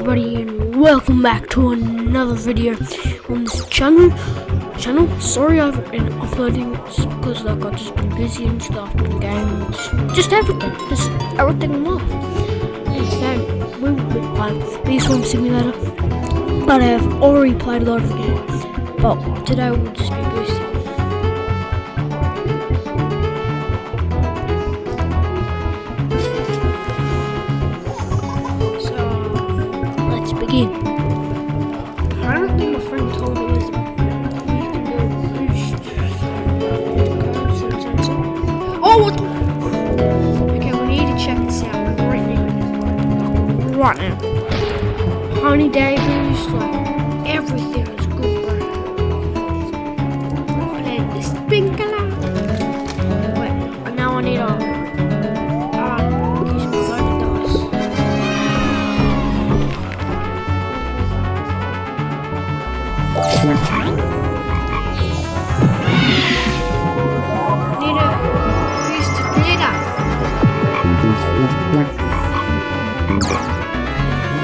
everybody, and welcome back to another video on this channel. Sorry I've been uploading because like I've just been busy and stuff, and games, just everything in life. And today we will be playing Bee Swarm Simulator, but I have already played a lot of the game. But today we'll just be boosting. Apparently my friend told me you can do a boost. Oh, what the? Okay, we need to check this out right now. Right now. Honey Day boost, like everything is good, bro. And then this pink color. Wait, and now I need a use my loaded dice. Need a boost to glitter.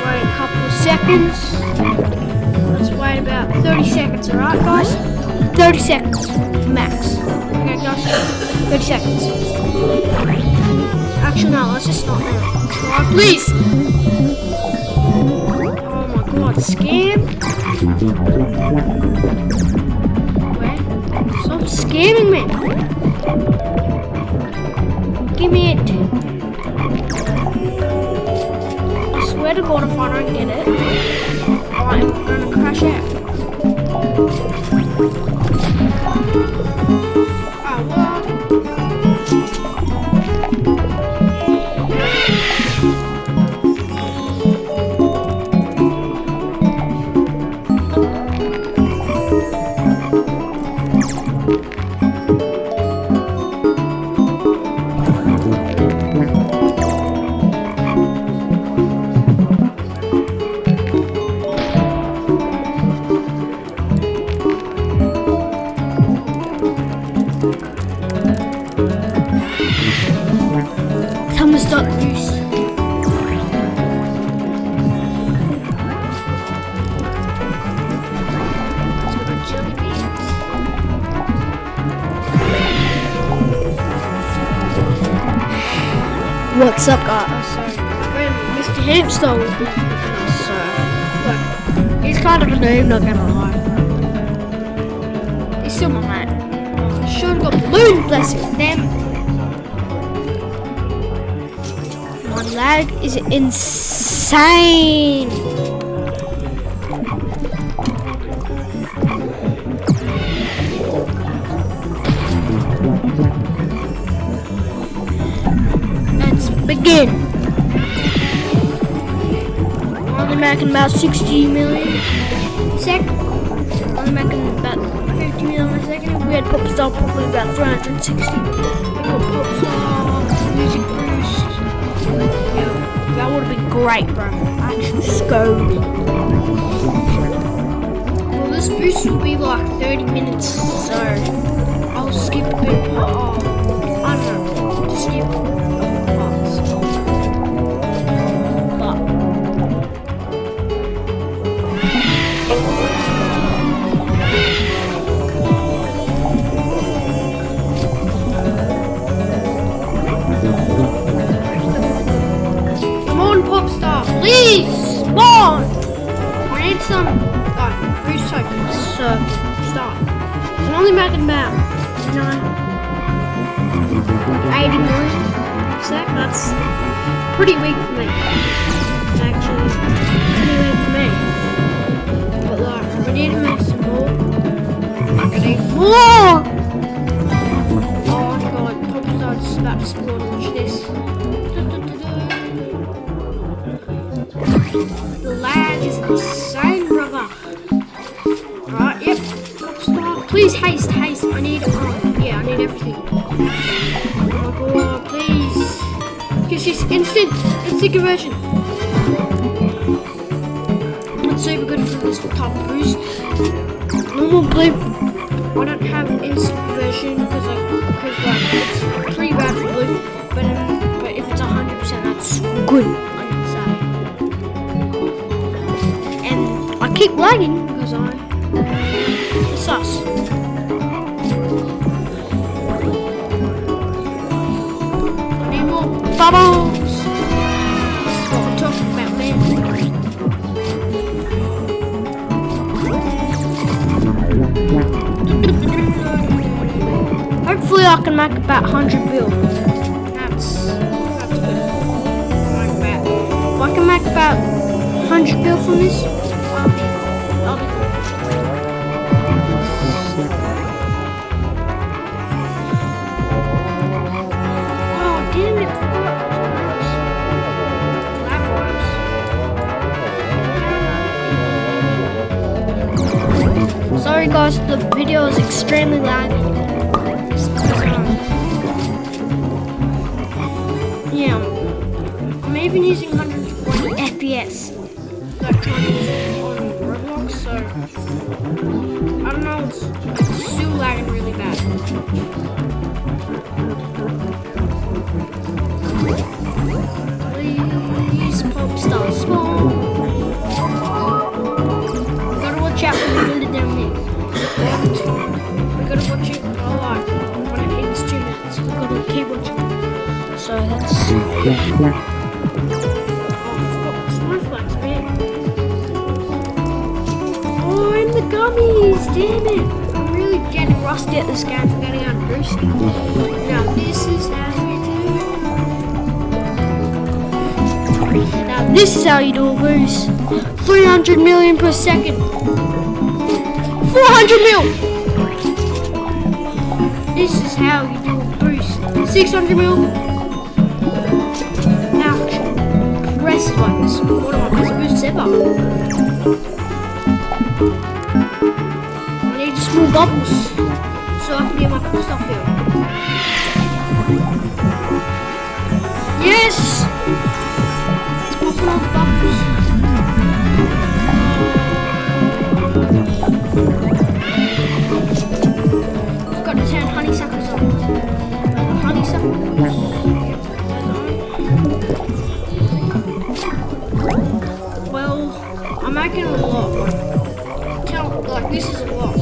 Wait a couple of seconds. Let's wait about 30 seconds, alright guys? 30 seconds max. Okay guys, 30 seconds. Actually no, let's just start now. Alright, please! Oh my god, scam? Wait, stop scamming me! Give me it! I swear to god if I don't get it, I'm gonna crash out. Oh what? Time to start the boost. Let's go to jelly beans. What's up, guys? So, my friend Mr. Hamster will be with us. So, look, he's kind of a noob, not gonna lie. He's still my mate. I should have got balloon blessing, damn it. My lag is insane. Let's begin. Only making about 60 million a second. Only making about 50 million a second. If we had Popstar, probably about 360. We got Popstar, music boost. Yeah, that would have been great, bro. Actual scope. Well, this boost will be like 30 minutes, so I'll skip a bit. I don't know, just skip a couple parts. Popstar, please spawn! I need some boost tokens, so start. I'm only making about 80 million a sec. That's pretty weak for me. It's actually pretty weak for me. But like, we need to make some more. I need more! Oh my god, Popstar just about to spawn. Watch this. The lag is insane, brother. Right, yep. Popstar. Please haste. I need I need everything. Oh my god, please. Yes, instant conversion. It's super good for this type of boost. Normal blue. I don't have instant conversion because it's pretty bad for blue. But if it's 100%, that's good. I can say. lagging because it's sus. Need more bubbles. That's what we're talking about, man. Hopefully I can make about 100 bill. That's good. If I can make about 100 bill from this, I'll be good. Oh damn it! Sorry guys, the video is extremely laggy. Yeah, I'm even using 120 FPS. Like on Roblox, so I don't know, it's still lagging really bad. Please, Popstar spawn. Gotta watch out for the builder down there. We gotta watch it. Alright, when it hits 2 minutes, we gotta keep watching. So that's. Oh, I forgot Snowflakes, man. Oh, and the gummies, damn it. I'm really getting rusty at this game for getting out of boost. Now, this is how you do it. Now, this is how you do a boost. 300 million per second. 400 mil. This is how you do a boost. 600 mil. Ouch. Progressive like this. One of my best boosts ever. I need small bubbles so I can get my cool stuff here. Yes! It's popping all the bubbles. I've got to turn honeysuckles on. Honeysuckles. Well, I'm making a lot. Like this is a lot.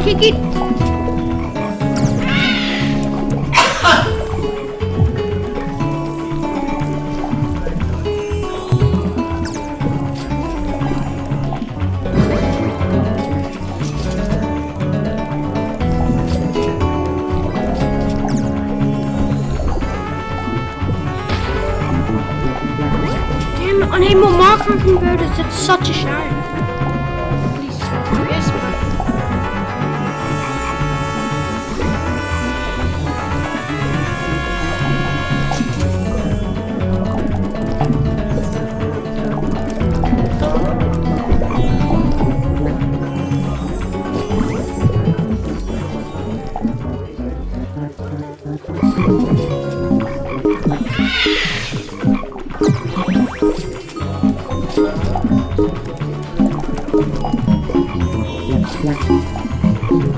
Kick it. Damn, I need more microconverters. It's such a shame.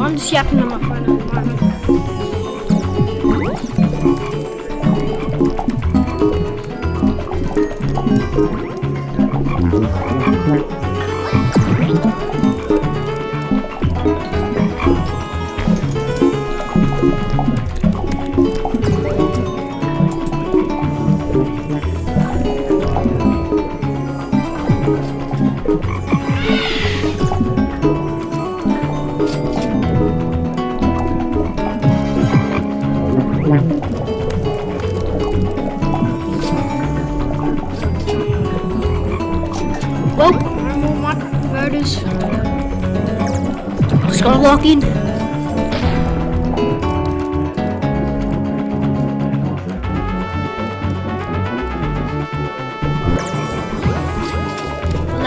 I'm just yapping on my phone at the moment. Well, no more microconverters. Just gotta log in.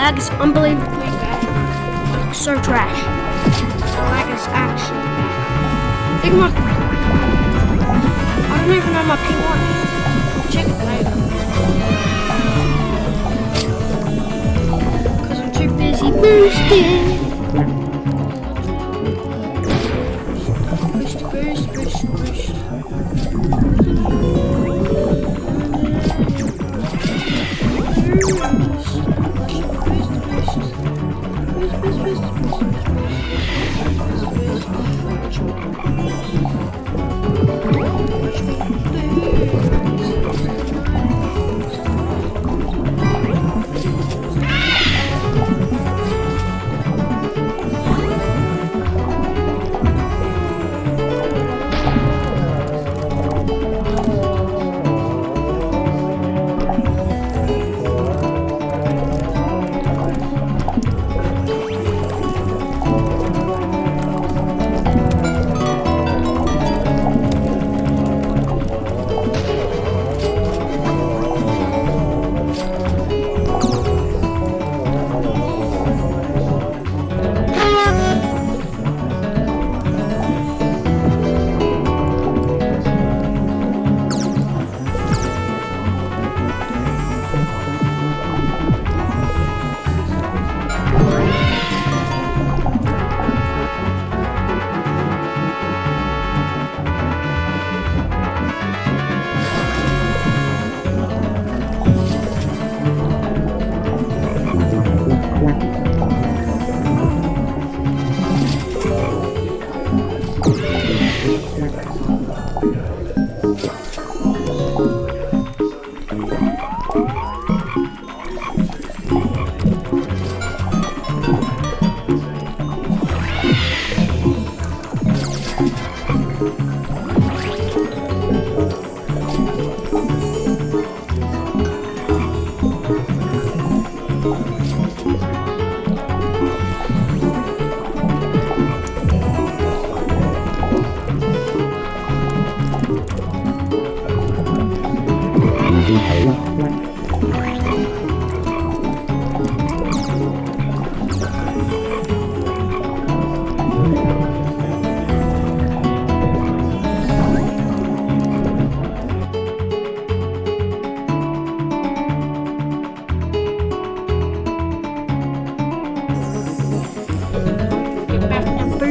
lag is unbelievably bad. Like, so trash. The lag is actually bad. I think I don't even know my P1. I'll check it later. Because I'm too busy boosting.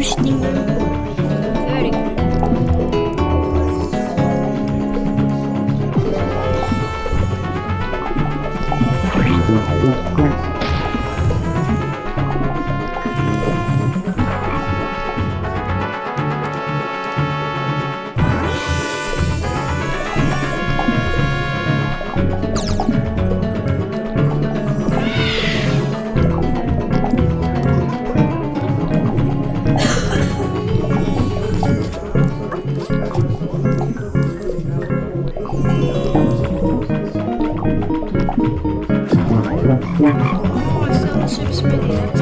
Boost. Bursting. Very good. Oh, I still the ship's ready. Let's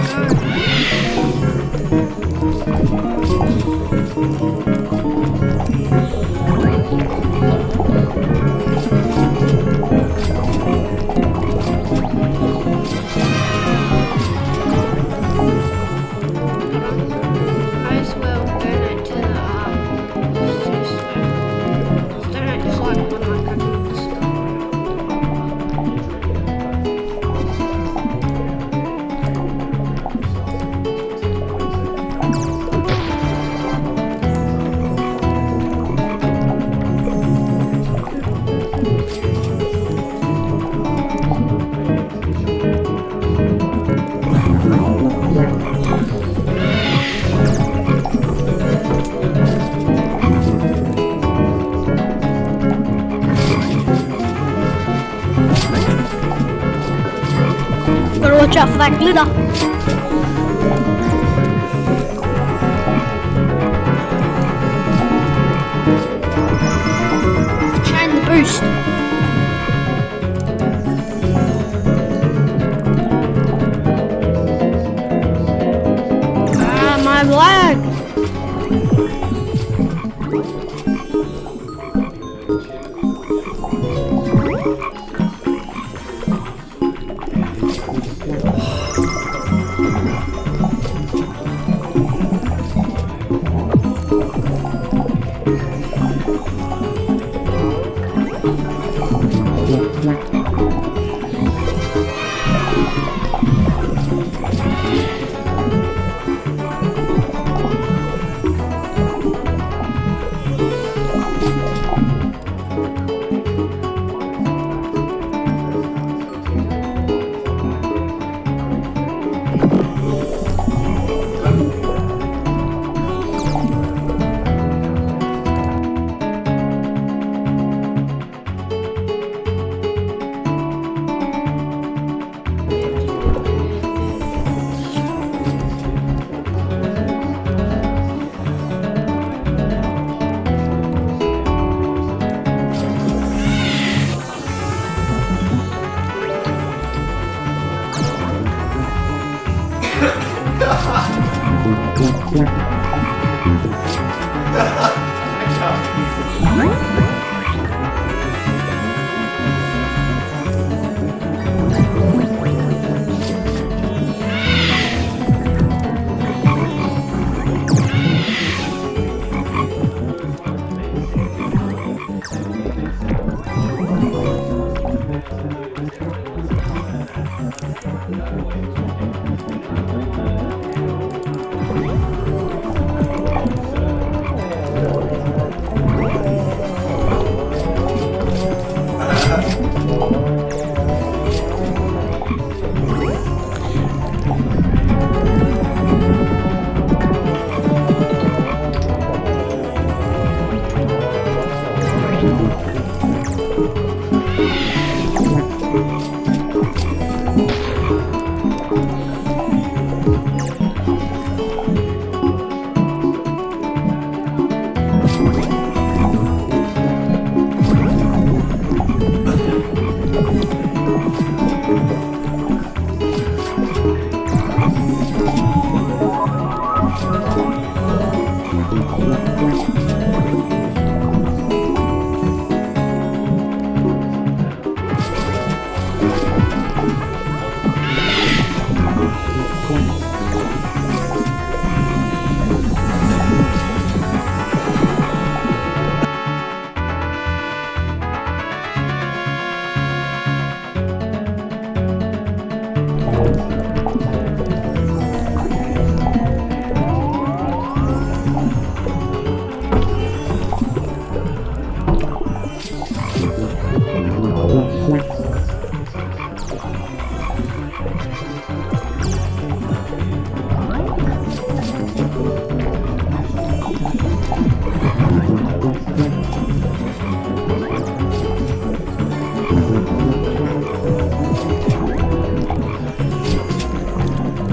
Might as well donate to the just donate to like one of my companies. Gotta watch out for that glitter. Trying the boost. Ah, my lag.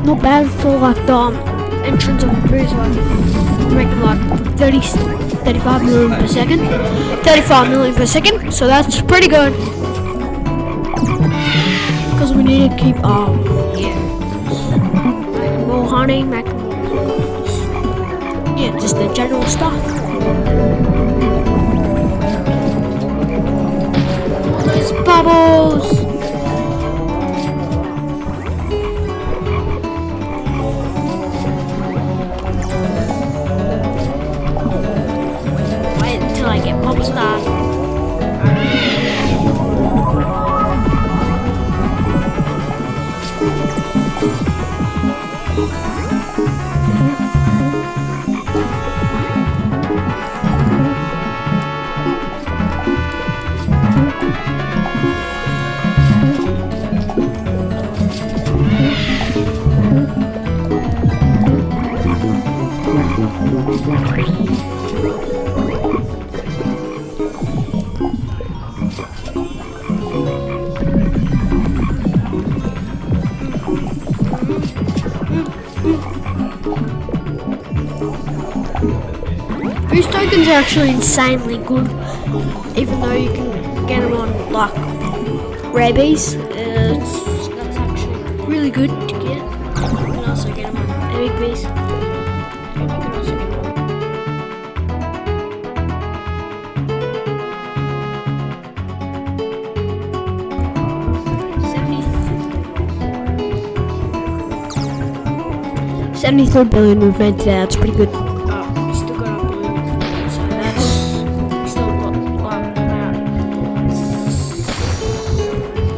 Not bad for like the entrance of the cruise, like making like 35 million per second. 35 million per second, so that's pretty good. Because we need to keep, yeah, making more honey, making more, yeah, just the general stuff. All those bubbles. I get pop star. Boost tokens are actually insanely good, even though you can get them on like rabies. That's actually really good to get. You can also get them on epic bees. And you can also get them on 73 billion we've made today. That's pretty good. We still got a billion, so that's still got about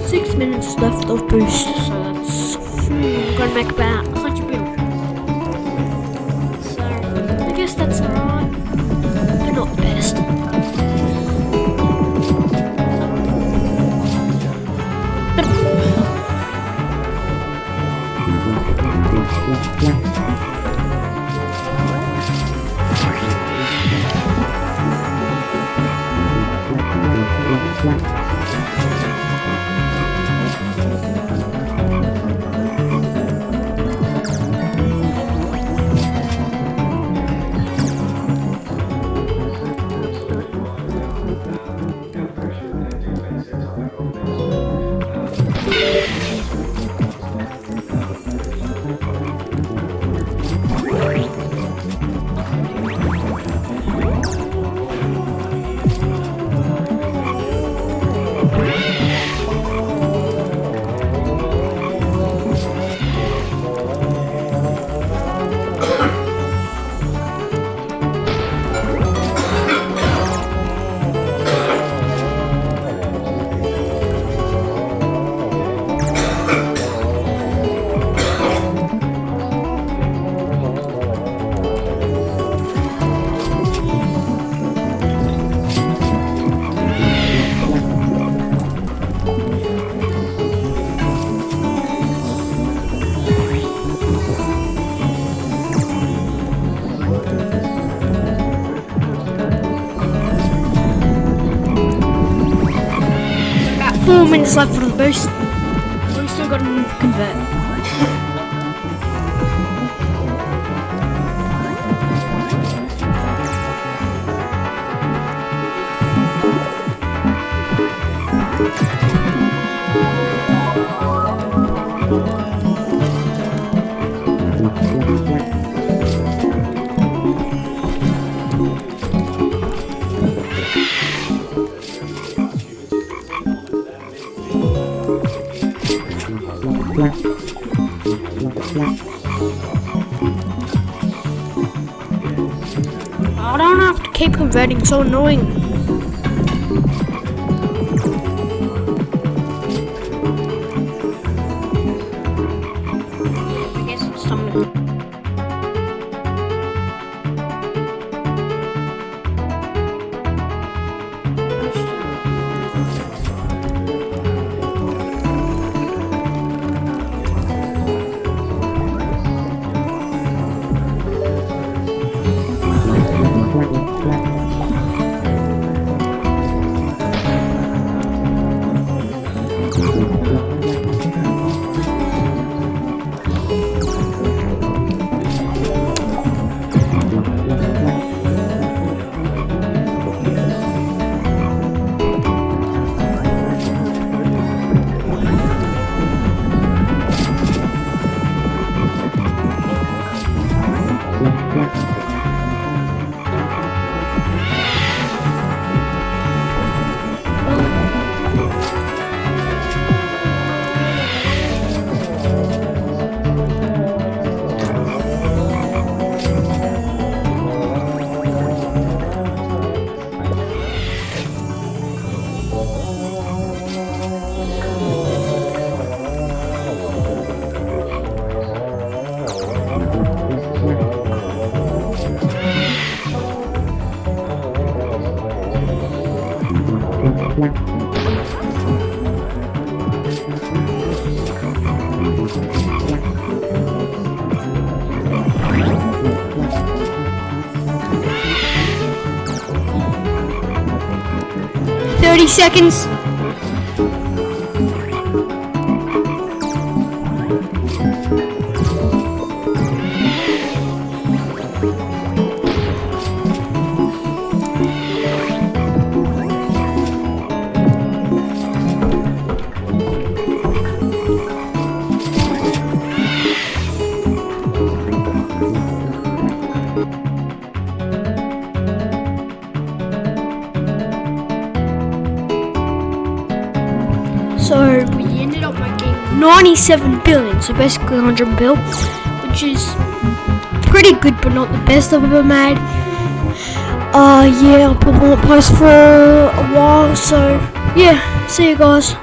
6 minutes left of boost. So that's gonna make about 100 billion. So I guess that's alright, but not the best. 4 minutes left for the boost. So we still got to convert. I don't have to keep converting, so annoying. I guess it's time to... seconds. So we ended up making 97 billion, so basically 100 bill, which is pretty good but not the best I've ever made. Yeah, I'll probably won't post for a while, so yeah, see you guys.